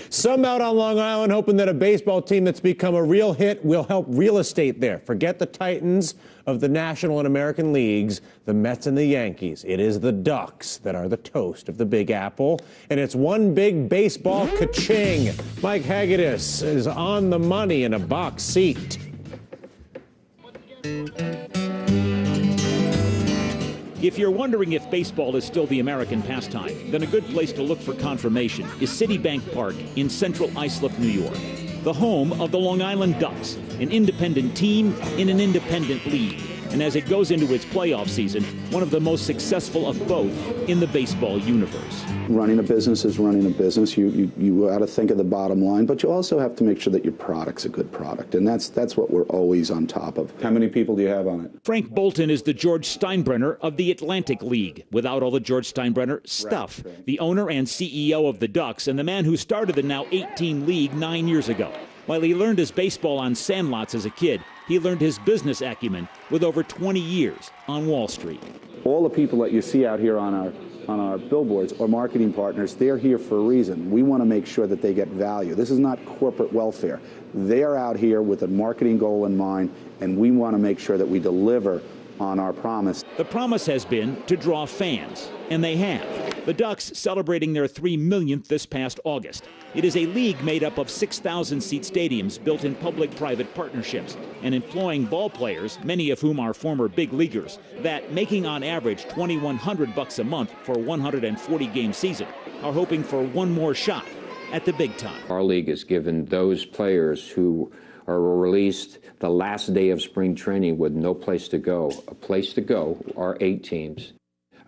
Some out on Long Island hoping that a baseball team that's become a real hit will help real estate there. Forget the Titans of the National and American Leagues, the Mets and the Yankees. It is the Ducks that are the toast of the Big Apple. And it's one big baseball ka-ching. Mike Hagedis is on the money in a box seat. If you're wondering if baseball is still the American pastime, then a good place to look for confirmation is Citibank Park in central Islip, New York, the home of the Long Island Ducks, an independent team in an independent league. And as it goes into its playoff season, one of the most successful of both in the baseball universe. Running a business is running a business. You got to think of the bottom line, but you also have to make sure that your product's a good product, and that's what we're always on top of. How many people do you have on it? Frank Bolton is the George Steinbrenner of the Atlantic League, without all the George Steinbrenner stuff. Right. The owner and CEO of the Ducks, and the man who started the now 18 league 9 years ago. While he learned his baseball on sandlots as a kid, he learned his business acumen with over 20 years on Wall Street. All the people that you see out here on our billboards are marketing partners. They're here for a reason. We want to make sure that they get value. This is not corporate welfare. They are out here with a marketing goal in mind, and we want to make sure that we deliver on our promise. The promise has been to draw fans, and they have. The Ducks celebrating their 3 millionth this past August. It is a league made up of 6,000-seat stadiums built in public-private partnerships and employing ball players, many of whom are former big leaguers, that, making on average $2,100 a month for a 140-game season, are hoping for one more shot at the big time. Our league has given those players who are released the last day of spring training with no place to go. A place to go are 8 teams.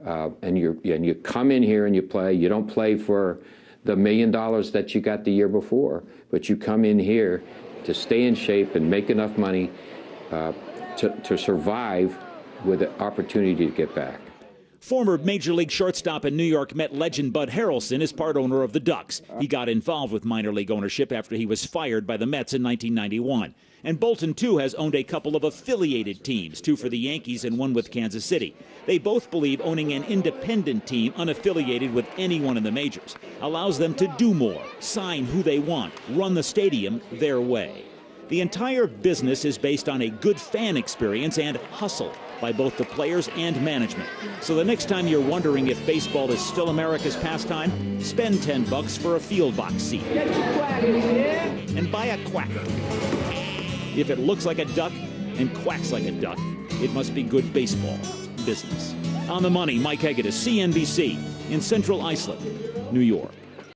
And you come in here and you play. You don't play for the $1 million that you got the year before, but you come in here to stay in shape and make enough money to survive with the opportunity to get back. Former Major League shortstop and New York Met legend Bud Harrelson is part owner of the Ducks. He got involved with minor league ownership after he was fired by the Mets in 1991. And Bolton, too, has owned a couple of affiliated teams, 2 for the Yankees and 1 with Kansas City. They both believe owning an independent team unaffiliated with anyone in the majors allows them to do more, sign who they want, run the stadium their way. The entire business is based on a good fan experience and hustle by both the players and management. So the next time you're wondering if baseball is still America's pastime, spend $10 for a field box seat. Get your quackers, yeah? And buy a quacker. If it looks like a duck and quacks like a duck, it must be good baseball business. On the money, Mike Hagedis, CNBC in central Islip, New York.